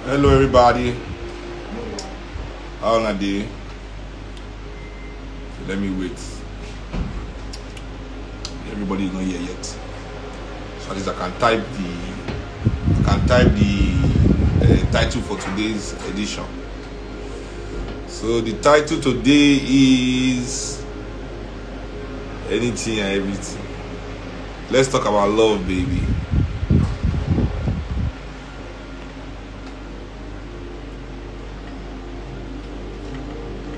Hello everybody. How on a day? Let me wait. Everybody is not here yet. So at least I can type the title for today's edition. So the title today is Anything and Everything. Let's talk about love, baby.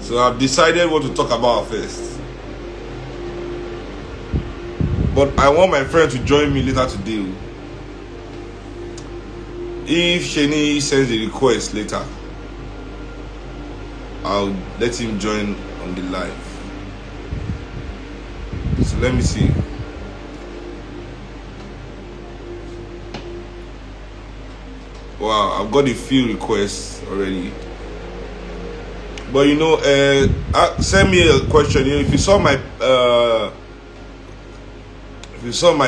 So I've decided what to talk about first. But I want my friend to join me later today. If Sheni sends a request later, I'll let him join on the live. So let me see. Wow, I've got a few requests already. But send me a question. If you saw my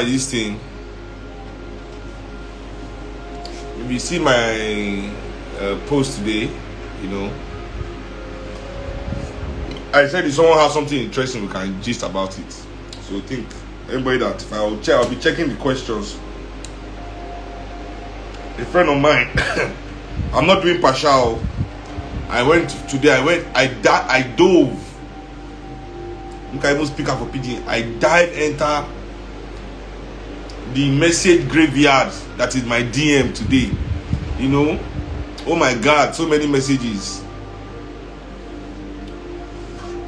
this thing, if you see my post today, I said if someone has something interesting, we can gist about it. So think anybody that if I'll be checking the questions. A friend of mine, I'm not doing partial. I dove. You can even speak up for PG. I enter the message graveyard that is my DM today. Oh my God, so many messages.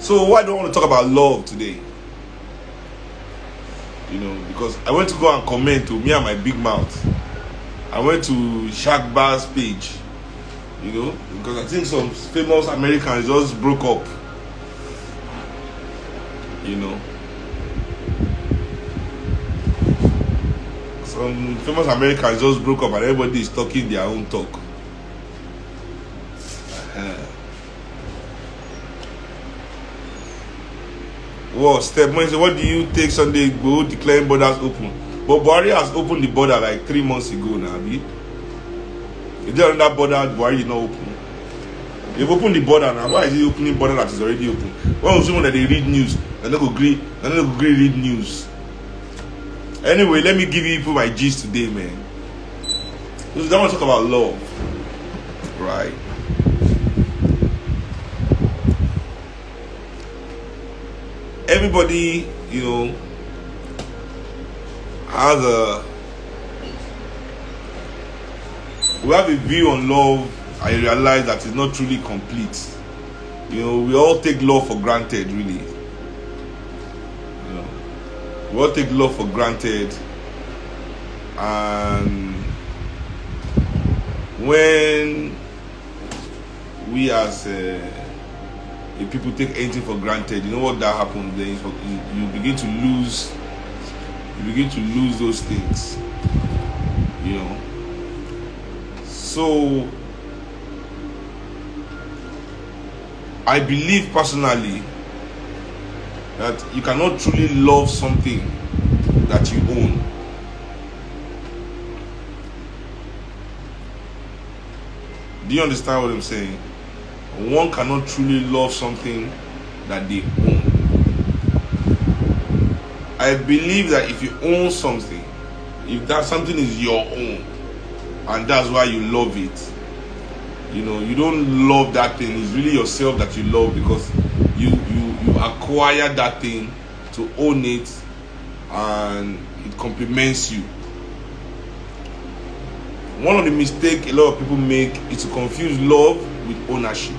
So why do I want to talk about love today? Because I went to go and comment to me and my big mouth. I went to Shaq Bar's page. Because I think some famous Americans just broke up. Some famous Americans just broke up and everybody is talking their own talk. Well, Step Moise, what do you take Sunday go declaring borders open? But Buhari has opened the border like 3 months ago now, Abi. Is there another border Buhari is not open? They've opened the border now. Why is he opening border that is already open? When was someone that they read news? They're not agree read news. Anyway, let me give you people my gist today, man. Because I want to talk about love. Right. Everybody, we have a view on love. I realize that it's not truly complete. We all take love for granted, really. We all take love for granted, and when we as people take anything for granted, you know what that happens? Then you begin to lose. You begin to lose those things. So I believe personally that you cannot truly love something that you own. Do you understand what I'm saying? One cannot truly love something that they own. I believe that if you own something, if that something is your own, and that's why you love it, you don't love that thing. It's really yourself that you love because you acquire that thing to own it, and it complements you. One of the mistakes a lot of people make is to confuse love with ownership.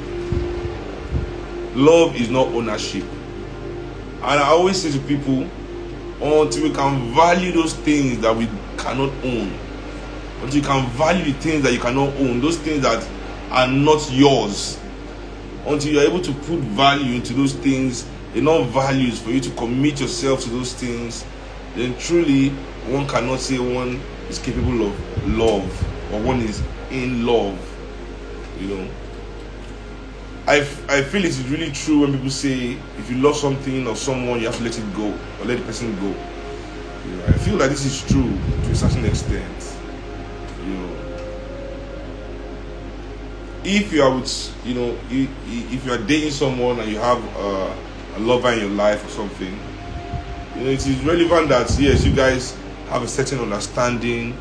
Love is not ownership. And I always say to people, until we can value those things that we cannot own, until you can value the things that you cannot own, those things that are not yours, until you're able to put value into those things, enough values for you to commit yourself to those things, then truly one cannot say one is capable of love or one is in love. I feel it is really true when people say if you love something or someone, you have to let it go or let the person go. I feel like this is true to a certain extent. if you are with, if you are dating someone and you have a lover in your life or something, it is relevant that yes, you guys have a certain understanding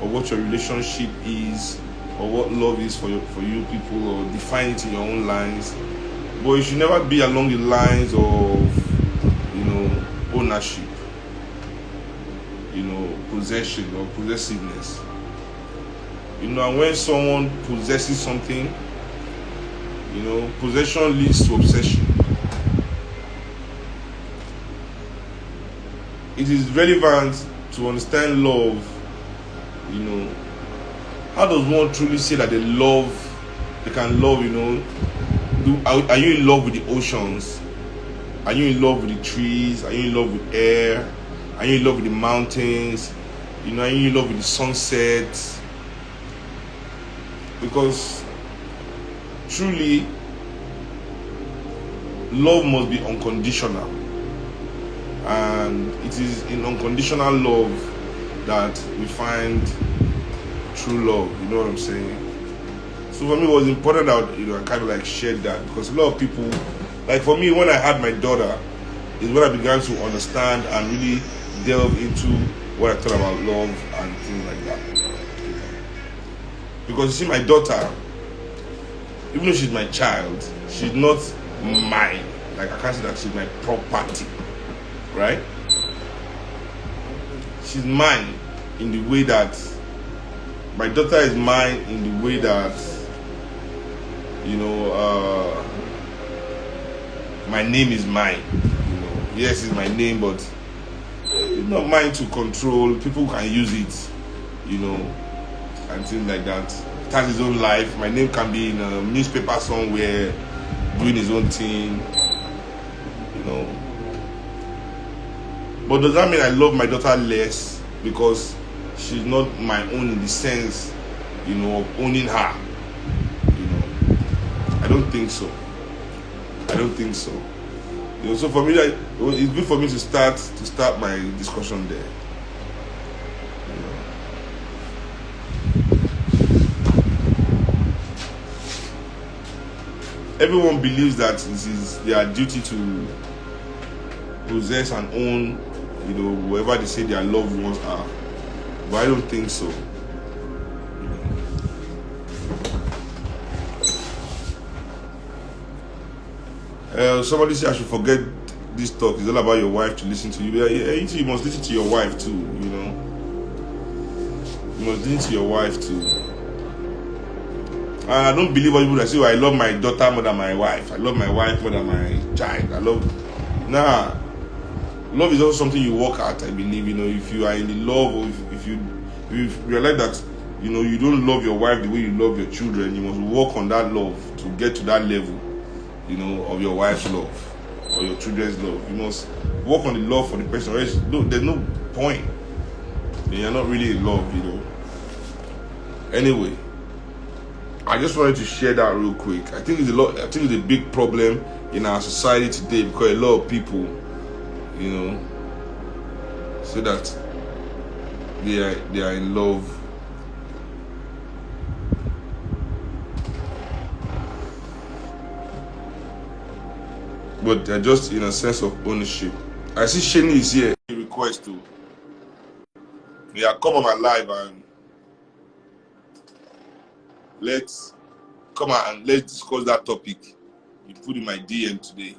of what your relationship is, or what love is for you people, or define it in your own lines. But it should never be along the lines of ownership, possession or possessiveness. And when someone possesses something, possession leads to obsession. It is relevant to understand love. How does one truly say that they can love, are you in love with the oceans? Are you in love with the trees? Are you in love with air? Are you in love with the mountains? Are you in love with the sunsets? Because truly, love must be unconditional. And it is in unconditional love that we find true love. You know what I'm saying? So for me, it was important that I kind of like shared that, because a lot of people, like for me, when I had my daughter, is when I began to understand and really delve into what I thought about love and things like that. Because you see, my daughter, even though she's my child, she's not mine. Like, I can't say that she's my property, right? She's mine in the way that my daughter is mine in the way that my name is mine. Yes, it's my name, but it's not mine to control. People can use it, and things like that. It has its own life. My name can be in a newspaper somewhere, doing his own thing, But does that mean I love my daughter less because she's not my own in the sense, of owning her? I don't think so. So for me, it's good for me to start my discussion there. Everyone believes that it is their duty to possess and own, whoever they say their loved ones are. But I don't think so. Somebody said I should forget this talk. It's all about your wife to listen to you. You must listen to your wife too, You must listen to your wife too. And I don't believe what people that say, I love my daughter more than my wife. I love my wife more than my child. Love is also something you work at, I believe. If you are in the love, or if you realize that, you don't love your wife the way you love your children, you must work on that love to get to that level, of your wife's love or your children's love. You must work on the love for the person. There's no point. You're not really in love, Anyway, I just wanted to share that real quick. I think it's a big problem in our society today, because a lot of people, say that they are in love. But they're just in a sense of ownership. I see Shani is here. Request to come on my live and let's discuss that topic you put in my DM today.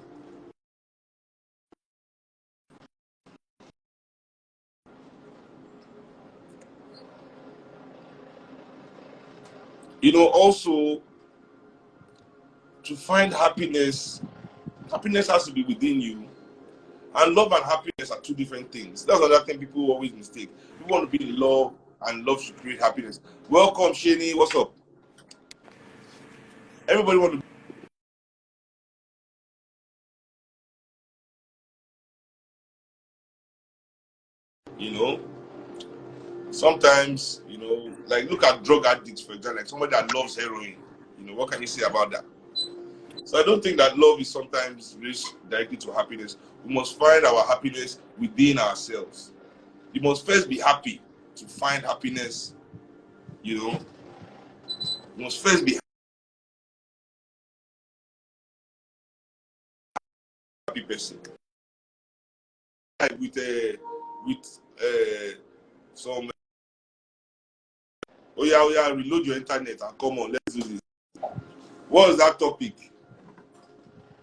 Also, to find happiness has to be within you. And love and happiness are two different things. That's another thing people always mistake. You want to be in love, and love should create happiness. Welcome, Shani. What's up? Everybody want to sometimes, like look at drug addicts, for example, like somebody that loves heroin. What can you say about that? So I don't think that love is sometimes related directly to happiness. We must find our happiness within ourselves. You must first be happy to find happiness. You must first be happy person. With some oh yeah, reload your internet and come on, let's do this. What was that topic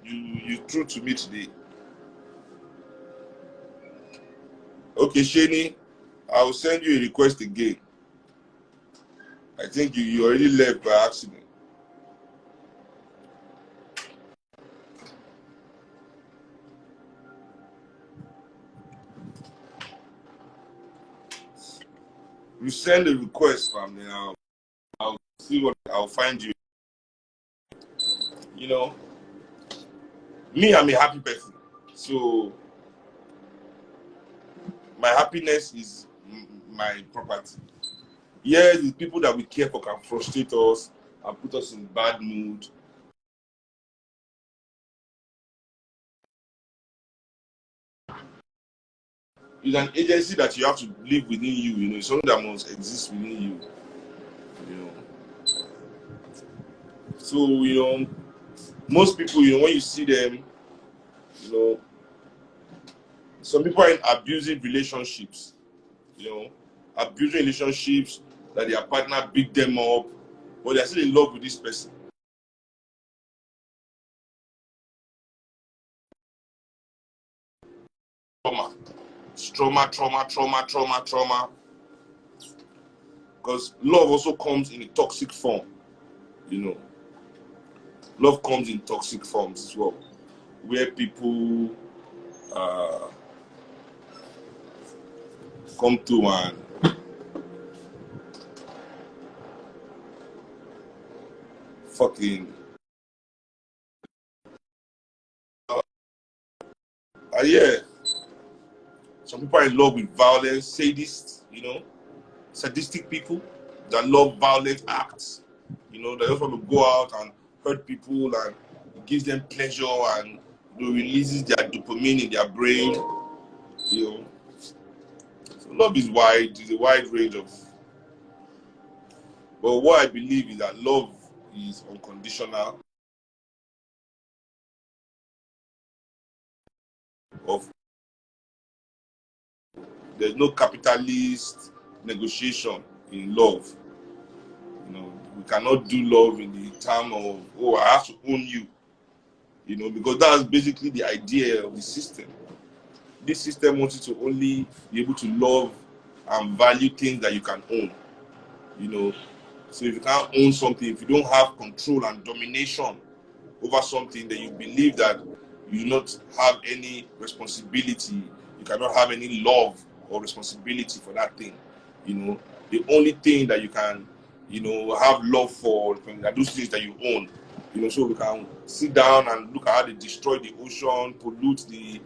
you threw to me today? Okay, Shani, I will send you a request again. I think you already left by accident. You send a request, fam, then I'll see what I'll find you. You know, me, I'm a happy person. So my happiness is my property. Yes, the people that we care for can frustrate us and put us in bad mood. It's an agency that you have to live within you, you know, it's something that must exist within you, you know. So, you know, most people, you know, when you see them, you know, some people are in abusive relationships, you know, abusive relationships that their partner beat them up, but they're still in love with this person. Trauma. It's trauma. Because love also comes in a toxic form, you know. Love comes in toxic forms as well, where people uh, come to and fucking yeah. Some people are in love with violence, sadists, you know, sadistic people that love violent acts. You know, they just want to go out and hurt people and it gives them pleasure and you know, releases their dopamine in their brain. You know, so love is wide. It's a wide range of. But what I believe is that love is unconditional. Of there's no capitalist negotiation in love. You know, we cannot do love in the term of oh I have to own you. You know, because that's basically the idea of the system. This system wants you to only be able to love and value things that you can own. You know, so if you can't own something, if you don't have control and domination over something, then you believe that you do not have any responsibility, you cannot have any love or responsibility for that thing. You know, the only thing that you can, you know, have love for are those things that you own. You know, so we can sit down and look at how they destroy the ocean, pollute the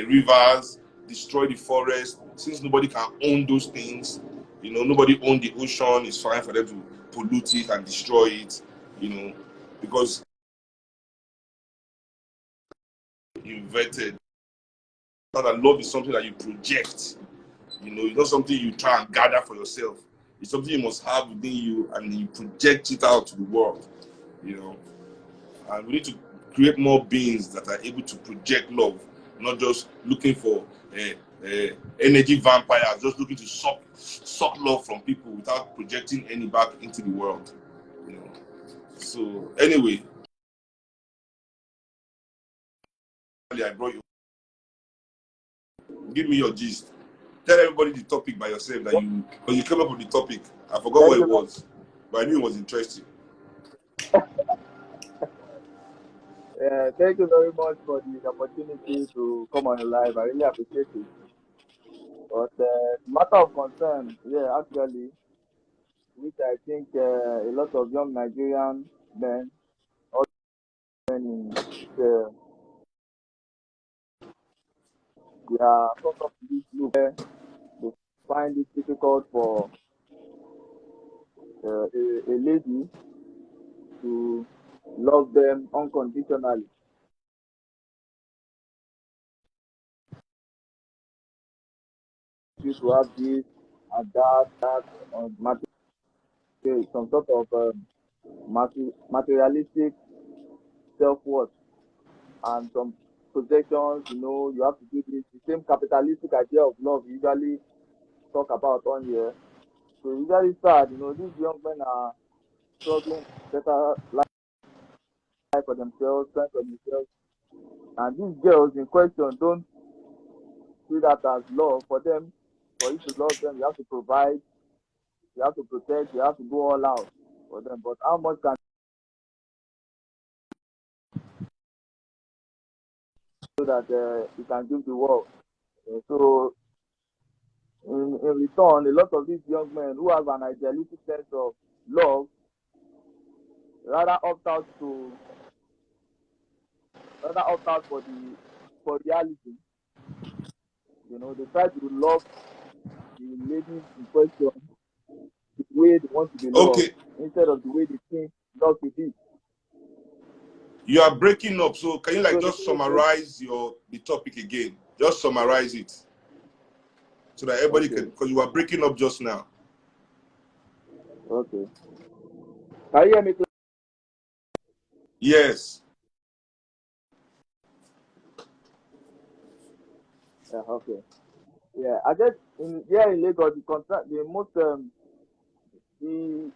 rivers, destroy the forest. Since nobody can own those things, you know, nobody own the ocean. It's fine for them to pollute it and destroy it. You know, because inverted. Not that love is something that you project. You know, it's not something you try and gather for yourself. It's something you must have within you and you project it out to the world. You know, and we need to create more beings that are able to project love, not just looking for energy vampires, just looking to suck love from people without projecting any back into the world. You know. So anyway, I brought you. Give me your gist. Tell everybody the topic by yourself that you because you came up with the topic. I forgot what it was, but I knew it was interesting. Thank you very much for the opportunity to come on live. I really appreciate it. But matter of concern, yeah, actually, which I think a lot of young Nigerian men, also men in they are sort of this group where they find it difficult for a lady to love them unconditionally. You to have this and that, some sort of materialistic self worth and some possessions, you have to do this. The same capitalistic idea of love we usually talk about on here. So it's usually sad, these young men are struggling better life for themselves, trying for themselves. And these girls in question don't see that as love. For them, for you to love them, you have to provide, you have to protect, you have to go all out for them. But how much can you do that you can give the world? So in return, a lot of these young men who have an idealistic sense of love rather opt out to rather opt out for reality. They try to love the ladies in question the way they want to be loved Okay, instead of the way they think love should be. you are breaking up, so can you like So the just thing is, summarize the topic again? Just summarize it so that everybody can, okay, because you are breaking up just now. okay. Can you hear me? Yes. Yeah, okay. Yeah, I guess here in Lagos, the most the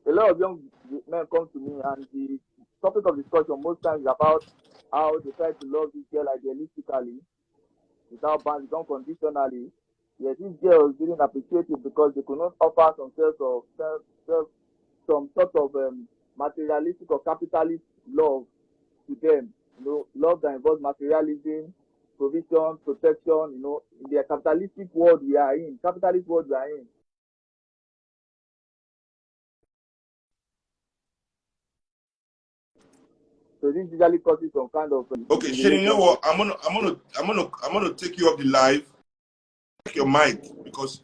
a lot of young men come to me, and the topic of discussion most times is about how they try to love this girl idealistically, without boundaries, unconditionally. Yeah, these girls didn't appreciate it because they could not offer some some sort of materialistic or capitalist love to them. Love that involves materialism, provision, protection. In the capitalistic world we are in, so this usually causes some kind of Okay, in Shane, you know what? relationship. I'm gonna take you off the live. Check your mic because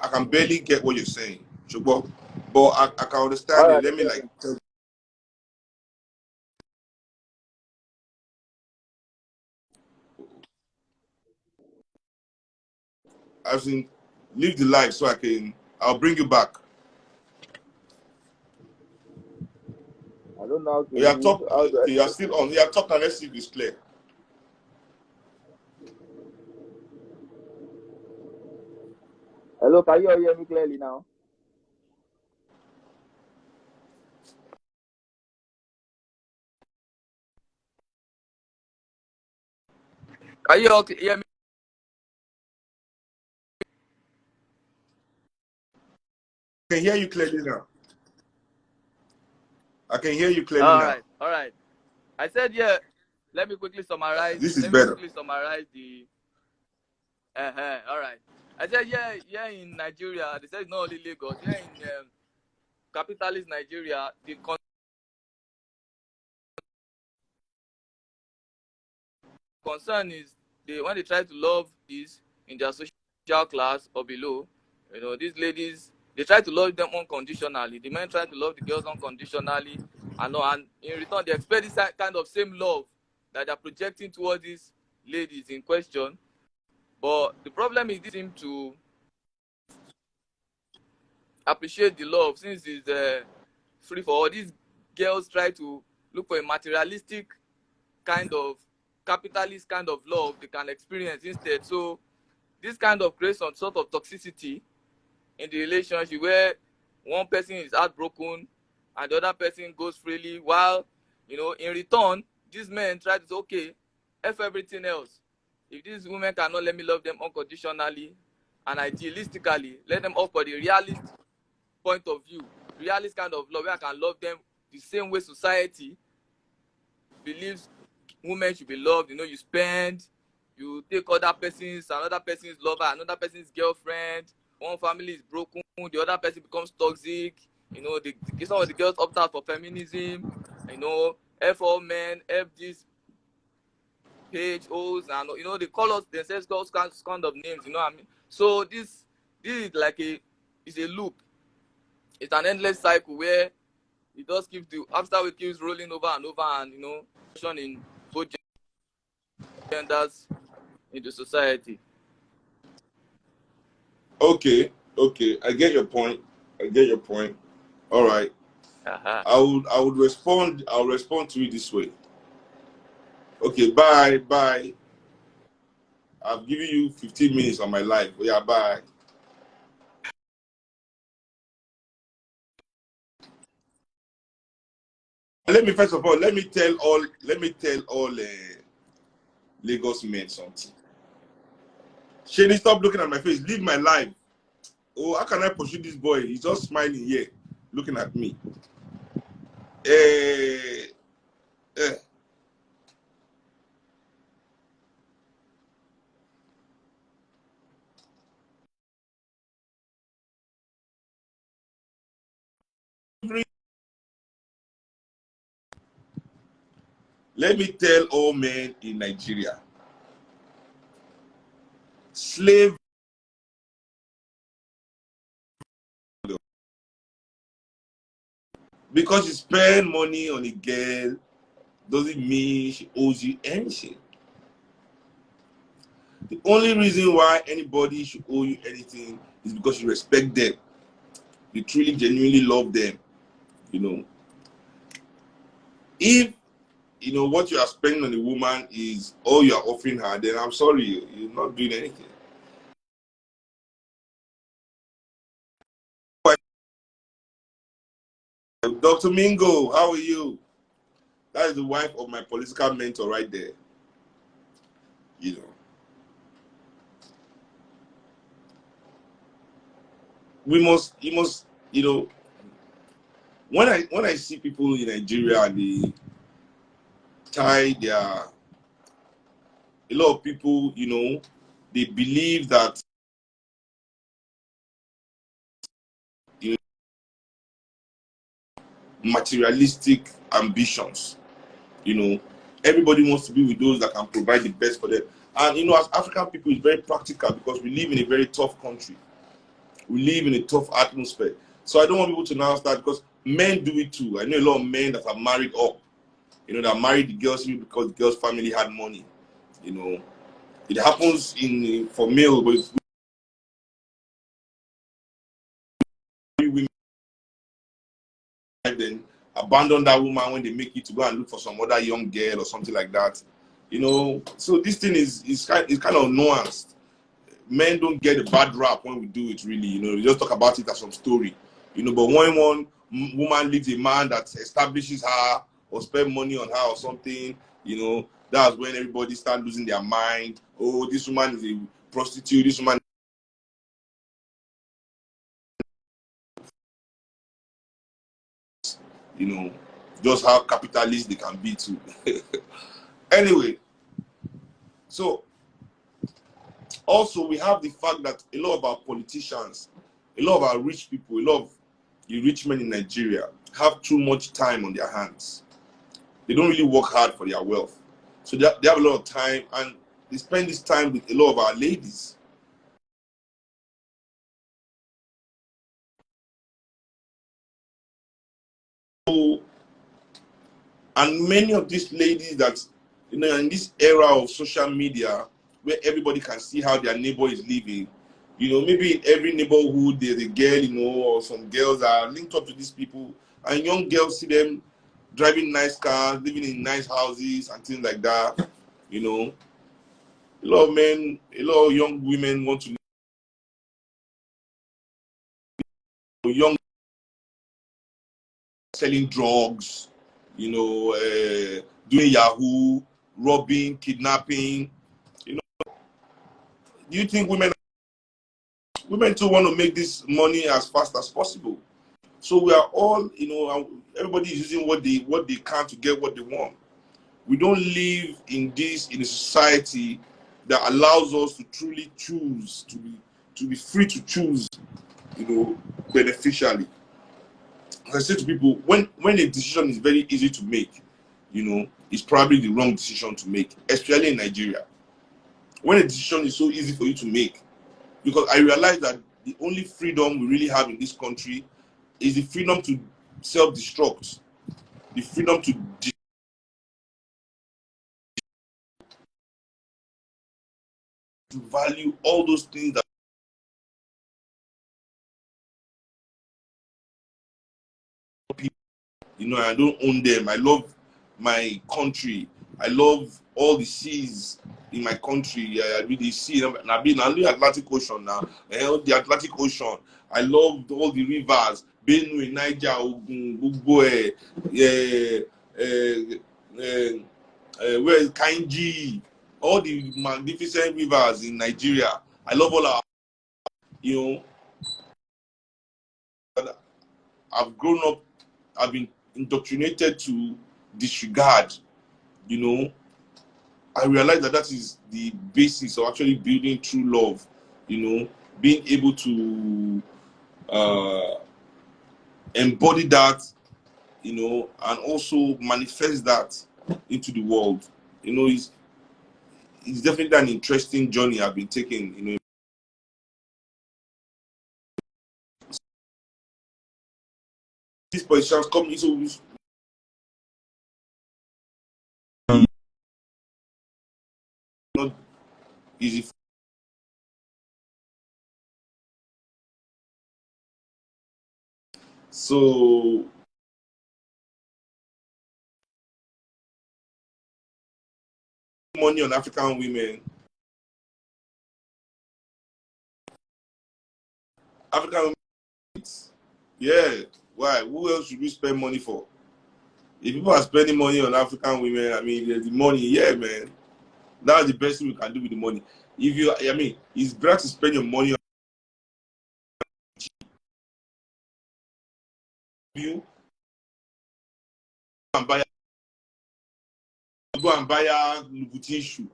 I can barely get what you're saying. But I can All understand it. right, Let me like tell. As in, leave the live so I'll bring you back. I don't know how to Yeah, leave. talk. How do Okay, you're I? still on. Yeah, talk now. Let's see if it's clear. Hello, can you all hear me clearly now? Can you all hear me? I can hear you clearly now. I can hear you clearly All now. right, all right. I said, yeah. Let me quickly summarize. This is Let me better. quickly summarize the. All right. I said, yeah, yeah. In Nigeria, they said not only Lagos. Yeah, in capitalist Nigeria, the concern is when they try to love is in their social class or below. These ladies, they try to love them unconditionally. The men try to love the girls unconditionally, and in return they expect this kind of same love that they're projecting towards these ladies in question. But the problem is they seem to appreciate the love since it's free for all. These girls try to look for a materialistic kind of capitalist kind of love they can experience instead. So this kind of creates some sort of toxicity in the relationship where one person is heartbroken and the other person goes freely, while in return these men try to say, okay, f everything else. If these women cannot let me love them unconditionally and idealistically, let them offer the realist point of view, realist kind of love where I can love them the same way society believes women should be loved. You spend, you take another person's lover, another person's girlfriend. One family is broken, the other person becomes toxic. Some of the girls opt out for feminism. F all men, F these PHOs, and they call us themselves all kind of names. You know what I mean? So this is like it's a loop. It's an endless cycle where it just keeps after we keeps rolling over and over, and in both genders in the society. Okay, okay. I get your point. I get your point. All right. Uh-huh. I would respond. I'll respond to you this way. Okay, bye, bye. I've given you 15 minutes of my life. Yeah, bye. Let me first of all let me tell all Lagos men something. Shady, stop looking at my face. Leave my life. Oh, how can I pursue this boy? He's just smiling here, looking at me. Eh, eh. Let me tell all men in Nigeria, slave because you spend money on a girl doesn't mean she owes you anything. The only reason why anybody should owe you anything is because you respect them. You truly, genuinely love them. You know, if you know what you are spending on a woman is all you are offering her, then I'm sorry, you're not doing anything. Dr. Mingo, how are you? That is the wife of my political mentor right there. You know, you must, you know, when I see people in Nigeria and they tie their, a lot of people, you know, they believe that, you know, materialistic ambitions. You know, everybody wants to be with those that can provide the best for them. And you know, as African people, it's very practical because we live in a very tough country. We live in a tough atmosphere. So I don't want people to now start, because men do it too. I know a lot of men that are married up. You know, that married the girls because the girl's family had money. You know, it happens in for male, but it's women then abandon that woman when they make it to go and look for some other young girl or something like that. You know, so this thing is kind of nuanced. Men don't get a bad rap when we do it, really. You know, we just talk about it as some story. You know, but when one woman leaves a man that establishes her or spend money on her or something, you know, that's when everybody start losing their mind. Oh, this woman is a prostitute. This woman, you know, just how capitalist they can be too. Anyway, so also we have the fact that a lot of our politicians, a lot of our rich people, a lot of the rich men in Nigeria have too much time on their hands. They don't really work hard for their wealth. So they have a lot of time, and they spend this time with a lot of our ladies. So, and many of these ladies that, you know, in this era of social media where everybody can see how their neighbor is living, you know, maybe in every neighborhood there's a girl, you know, or some girls are linked up to these people, and young girls see them driving nice cars, living in nice houses and things like that. You know, a lot of men, a lot of young women want to know young selling drugs, you know, doing Yahoo, robbing, kidnapping. You know, do you think women too want to make this money as fast as possible? So we are all, you know, everybody is using what they can to get what they want. We don't live in a society that allows us to truly choose, to be free to choose, you know, beneficially. As I say to people, when a decision is very easy to make, you know, it's probably the wrong decision to make, especially in Nigeria. When a decision is so easy for you to make, because I realize that the only freedom we really have in this country is the freedom to self-destruct, the freedom to value all those things that people, you know, I don't own them. I love my country. I love all the seas in my country. I read the sea. I've been on the Atlantic Ocean now. The Atlantic Ocean. I love all the rivers. Benue, Niger, Ogun, Gbogbo, where is Kainji? All the magnificent rivers in Nigeria. I love all our, you know, I've grown up, I've been indoctrinated to disregard, you know. I realize that that is the basis of actually building true love, you know, being able to embody that, you know, and also manifest that into the world. You know, it's definitely an interesting journey I've been taking, you know. These positions come into not easy. So money on African women. African women, yeah. Why? Who else should we spend money for? If people are spending money on African women, I mean, the money, yeah, man. That's the best thing we can do with the money. If you, I mean, it's better to spend your money on you and buy a Louboutin shoe.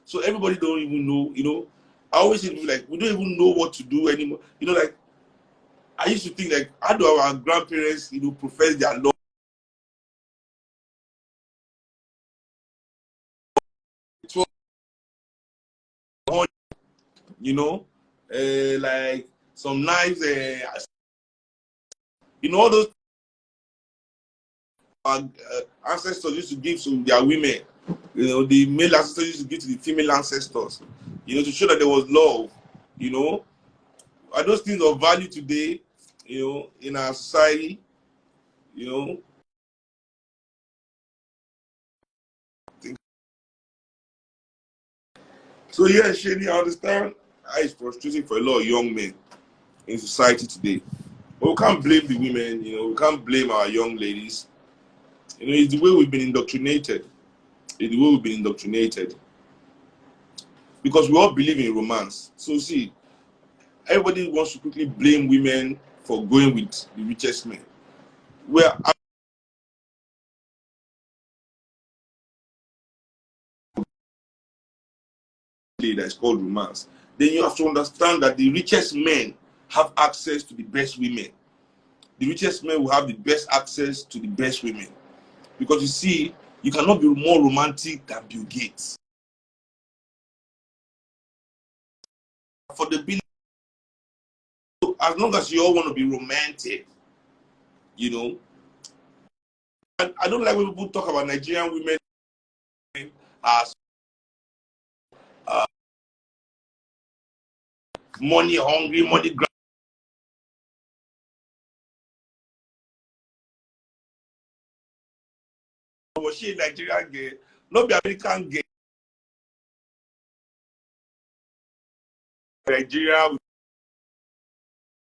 So everybody don't even know, you know. I always say like we don't even know what to do anymore. You know, like I used to think like how do our grandparents, you know, profess their love? You know, like some nice, you know, all those ancestors used to give to their women. You know, the male ancestors used to give to the female ancestors. You know, to show that there was love. You know, are those things of value today? You know, in our society. You know, so yeah, Shady, I understand. It's frustrating for a lot of young men in society today. But we can't blame the women. You know, we can't blame our young ladies. You know, it's the way we've been indoctrinated. It's the way we've been indoctrinated. Because we all believe in romance. So see, everybody wants to quickly blame women for going with the richest men. Where actually that's called romance. Then you have to understand that the richest men have access to the best women. The richest men will have the best access to the best women. Because you see, you cannot be more romantic than Bill Gates. For the billion, as long as you all want to be romantic, you know. And I don't like when people talk about Nigerian women as money hungry, money grabbing. Was she a Nigerian girl? Not be American girl. Nigeria with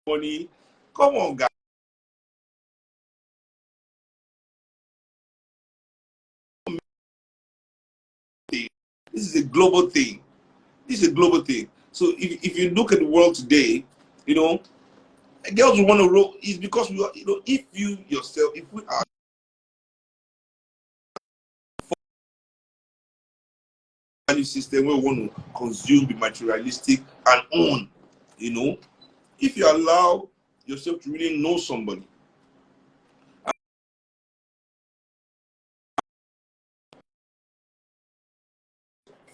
money. Come on, guys. This is a global thing. This is a global thing. So if you look at the world today, you know, girls who want to roll is because we are, you know, if you yourself, if we are value system where we want to consume, be materialistic and own, you know, if you allow yourself to really know somebody,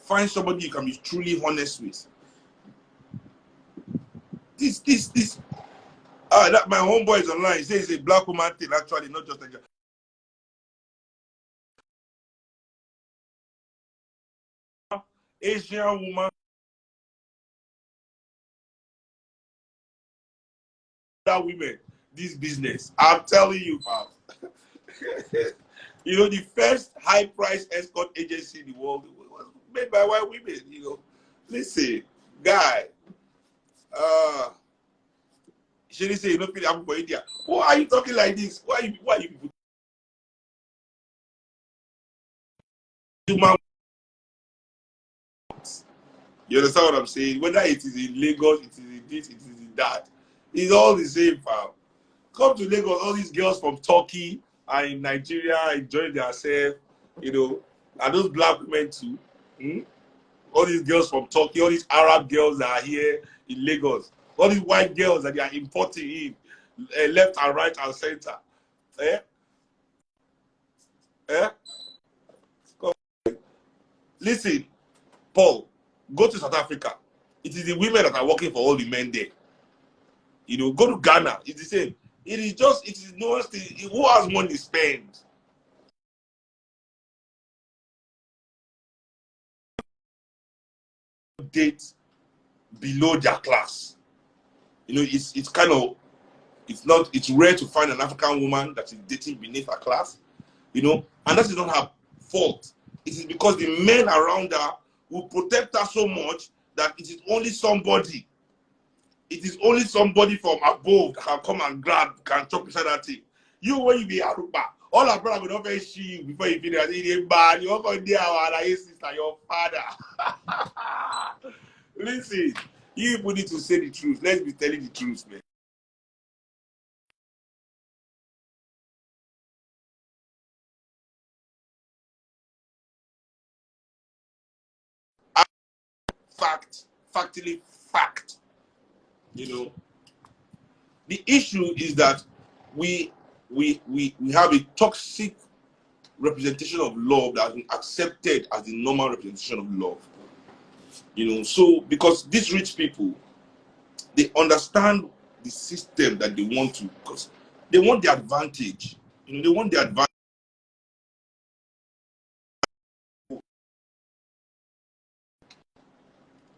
find somebody you can be truly honest with. This that my homeboy is online. He says it's a black woman thing, actually, not just a Asian woman, that women, this business. I'm telling you, pal. You know, the first high-price escort agency in the world was made by white women. You know, listen, guy. She didn't say you don't feel happy for India. Why are you talking like this? Why are you people? Human. You understand what I'm saying? Whether it is in Lagos, it is in this, it is in that. It's all the same, fam. Come to Lagos, all these girls from Turkey and in Nigeria enjoying themselves, you know, and those black women too. Hmm? All these girls from Turkey, all these Arab girls that are here in Lagos, all these white girls that they are importing in, left and right and center. Eh? Eh? Come. Listen, Paul, go to South Africa. It is the women that are working for all the men there. You know, go to Ghana. It's the same. It is no thing. Who has money to spend? Date below their class. You know, it's kind of, it's rare to find an African woman that is dating beneath her class. You know, and that is not her fault. It is because the men around her will protect her so much that it is only somebody. It is only somebody from above that can come and grab, can chop inside that thing. You, when you be Aruba, all our brother will not face you before you finish. You bad. You walk on there, our sister, your father. Listen, you people need to say the truth. Let's be telling the truth, man. Factually fact. You know, the issue is that we have a toxic representation of love that has been accepted as the normal representation of love. You know, so because these rich people, they understand the system that they want to, because they want the advantage. You know, they want the advantage.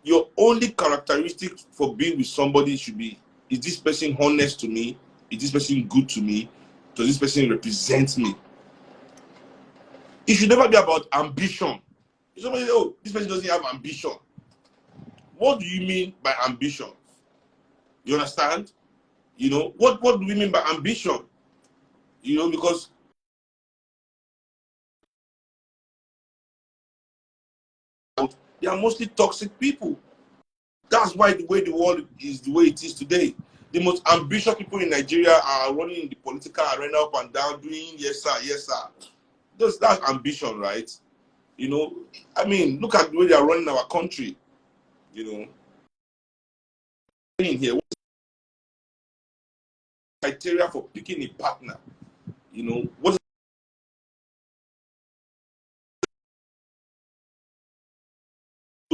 Your only characteristic for being with somebody should be, is this person honest to me? Is this person good to me? Does this person represent me? It should never be about ambition. If somebody say, oh, this person doesn't have ambition. What do you mean by ambition? You understand? You know, what do we mean by ambition? You know, because they are mostly toxic people. That's why the way the world is the way it is today. The most ambitious people in Nigeria are running in the political arena up and down, doing yes sir, yes sir. That's ambition, right? You know, I mean, look at the way they are running our country. You know, in here, what's the criteria for picking a partner? You know, what is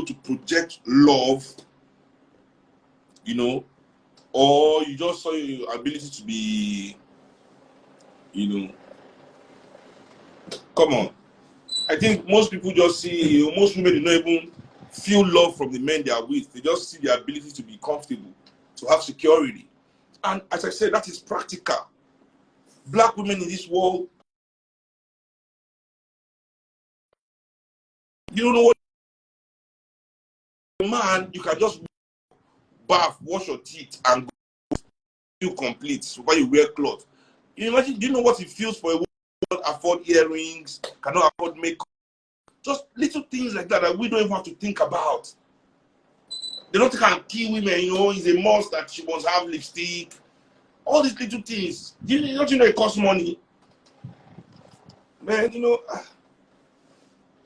to project love? You know, or you just saw your ability to be, you know, come on. I think most people just see, you know, most women do not even feel love from the men they are with. They just see the ability to be comfortable, to have security. And as I said, that is practical. Black women in this world, you don't know what, man, you can just bath, wash your teeth, and feel complete so while you wear clothes. You imagine, do you know what it feels for a woman who cannot afford earrings, cannot afford makeup? Just little things like that that we don't even have to think about. They don't think I can kill women, you know, it's a must that she must have lipstick. All these little things. Don't you know it costs money? Man, you know.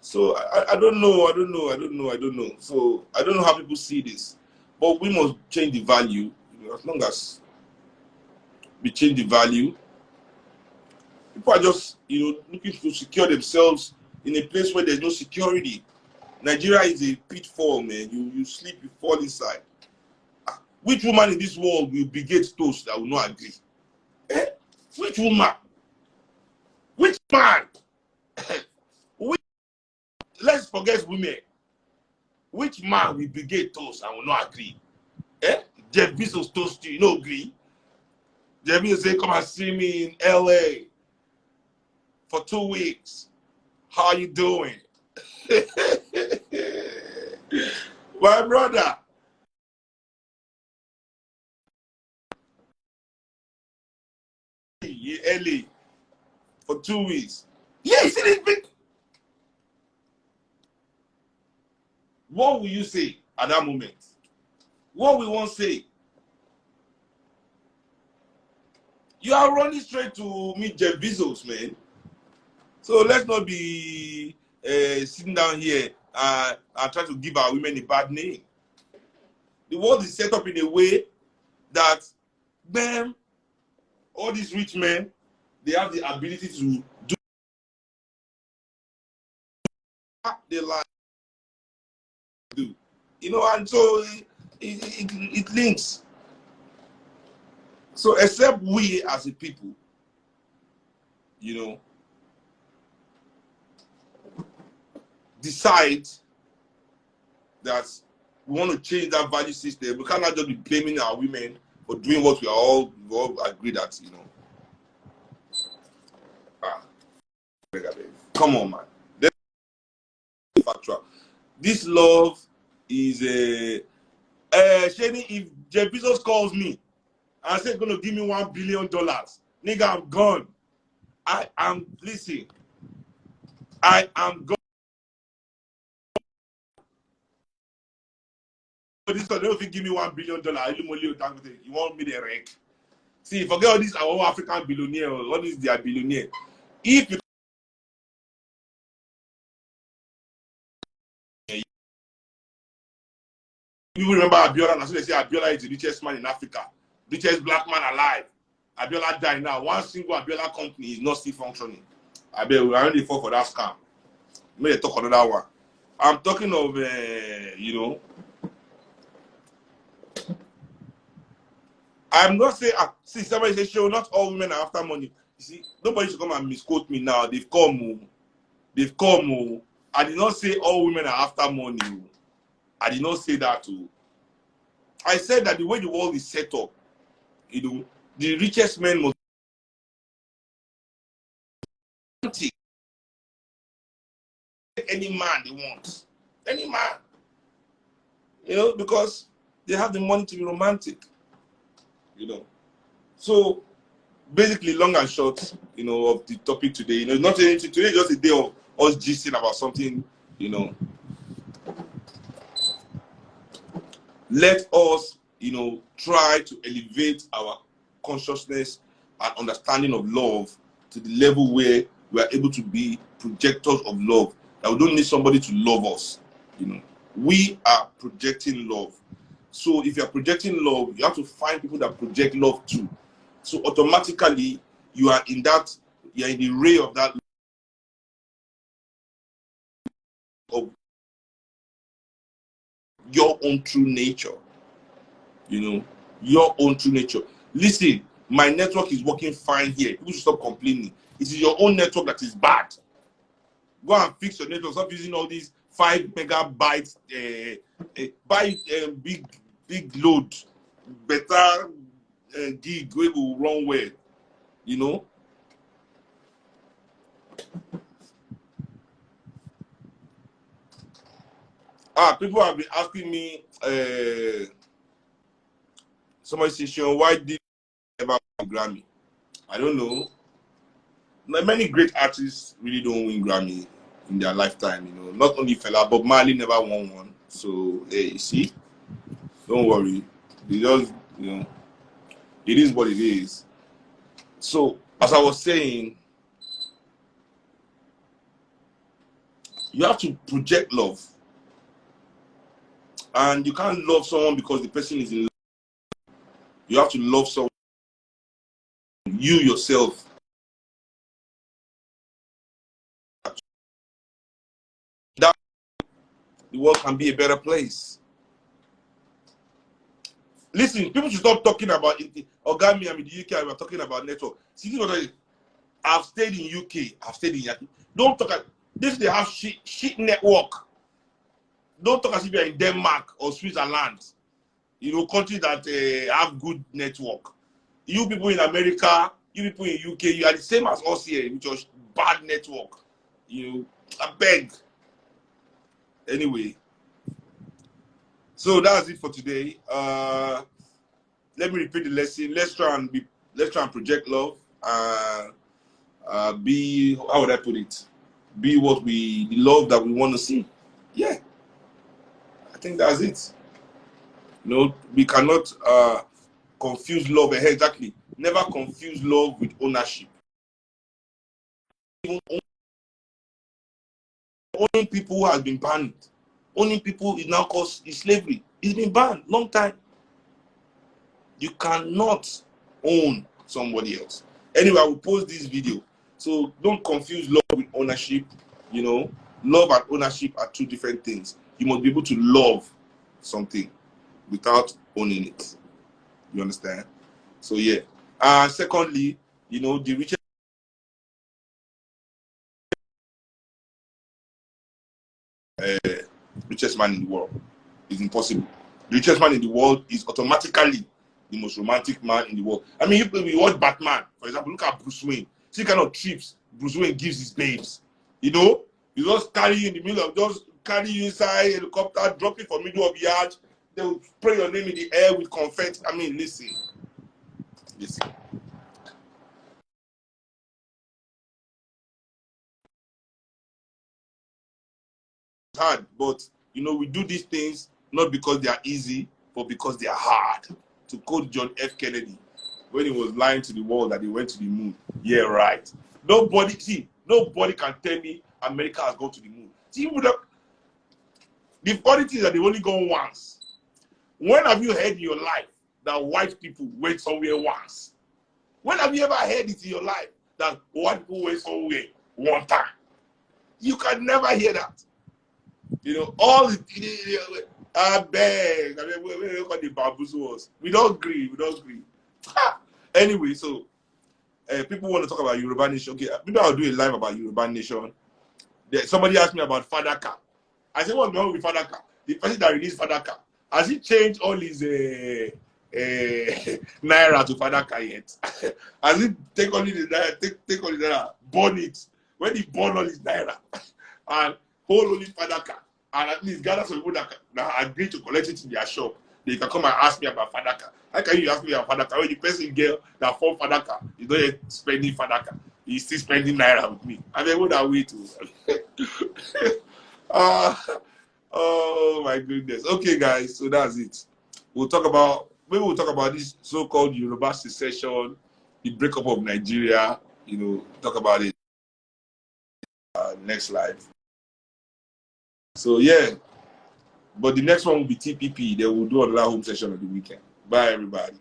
So I don't know. So I don't know how people see this. But we must change the value. You know, as long as we change the value, people are just, you know, looking to secure themselves in a place where there's no security. Nigeria is a pitfall, man. You sleep, you fall inside. Which woman in this world will brigade toast that will not agree? Eh? Which woman? Which man? Which, let's forget women. Which man will brigade toast and will not agree? Eh? Jeff Bezos toast you, no agree. Jeff Bezos say, come and see me in LA. for 2 weeks. How you doing? My brother. Early for 2 weeks. Yeah, you see this big. What will you say at that moment? What we won't say? You are running straight to meet Jeff Bezos, man. So let's not be sitting down here and trying to give our women a bad name. The world is set up in a way that, man, all these rich men, they have the ability to do what they like to do. You know, and so it links. So except we as a people, you know, decide that we want to change that value system, we cannot just be blaming our women for doing what we all agree that, you know. Come on, man. That's factual. This love is a Shady, if Jeff Bezos calls me and says going to give me $1 billion, nigga, I'm gone. I am gone. This guy don't give me $1 billion. You want me to wreck? See, forget all these our African billionaires, all these they are billionaires. If you remember Abiola, as they say Abiola is the richest man in Africa, richest black man alive. Abiola died now. One single Abiola company is not still functioning. I bet we are only fall for that scam. May talk another one. I'm talking of, you know, I'm not saying, see, somebody says, sure, not all women are after money. You see, nobody should come and misquote me now. They've come. I did not say all women are after money. I did not say that too. I said that the way the world is set up, you know, the richest men must take any man they want. Any man. You know, because they have the money to be romantic. You know. So basically, long and short, you know, of the topic today, you know, not anything today, just a day of us gisting about something, you know. Let us, you know, try to elevate our consciousness and understanding of love to the level where we are able to be projectors of love. That we don't need somebody to love us. You know, we are projecting love. So if you are projecting love, you have to find people that project love too. So automatically you are in the ray of that of your own true nature. You know, your own true nature. Listen, my network is working fine here. People should stop complaining. It is your own network that is bad. Go and fix your network. Stop using all these 5 megabytes. Buy big load, better gig where will run well. You know. People have been asking me. Somebody says, Sean, why did you ever win Grammy? I don't know. Many great artists really don't win Grammy in their lifetime, you know. Not only fella, but Marley never won one. So, hey, you see, don't worry. They just, you know, it is what it is. So, as I was saying, you have to project love. And you can't love someone because the person is in love. You have to love someone, you yourself. That the world can be a better place. Listen, people should stop talking about it. Origami, I'm in the UK, we're talking about network. See, what I've stayed in UK, I've stayed in Yaki. Don't talk at this, they have shit network. Don't talk as if you're in Denmark or Switzerland, you know, countries that have good network. You people in America, you people in UK, you are the same as us here, which is bad network. You know, I beg. Anyway, so that's it for today. Let me repeat the lesson. Let's try and project love. Be, how would I put it? Be the love that we want to see. Yeah, I think that's it. You know, we cannot confuse love. Exactly. Never confuse love with ownership. Even owning people has been banned. Owning people is now called slavery. It's been banned long time. You cannot own somebody else. Anyway, I will post this video. So don't confuse love with ownership. You know, love and ownership are two different things. You must be able to love something without owning it. You understand? So yeah. Secondly, you know, the richest man in the world is impossible. The richest man in the world is automatically the most romantic man in the world. I mean, if we watch Batman, for example, look at Bruce Wayne. See kind of trips Bruce Wayne gives his babes. You know, he just carry you in the middle of, just carry you inside helicopter, drop you from middle of yard. They will spray your name in the air with confetti. I mean, listen. Hard, but you know, we do these things not because they are easy, but because they are hard. To quote John F. Kennedy when he was lying to the world that he went to the moon. Yeah, right. Nobody can tell me America has gone to the moon. See, the funny thing is that they've only gone once. When have you heard in your life that white people went somewhere once? When have you ever heard it in your life that white people went somewhere one time? You can never hear that. You know, all the I beg. I mean, we look at the bamboozles. We don't agree. Anyway, so people want to talk about Yoruba Nation. Okay, maybe I'll do a live about Yoruba Nation. Somebody asked me about Fadaka. I said, what's wrong with Fadaka? The person that released Fadaka, has he changed all his naira to Fadaka yet? Has he take all his naira, take all his naira, burn it? When he burn all his naira and hold only Fadaka, and at least gather some people that agree to collect it in their shop, they can come and ask me about Fadaka. How can you ask me about Fadaka when the person girl that form Fadaka is not yet spending Fadaka? He's still spending naira with me. I mean, what are we to? Oh my goodness. Okay, guys, so that's it. We'll talk about this so-called Yoruba secession, the breakup of Nigeria. You know, talk about it next live. So yeah, but the next one will be TPP. Then we'll do another home session on the weekend. Bye, everybody.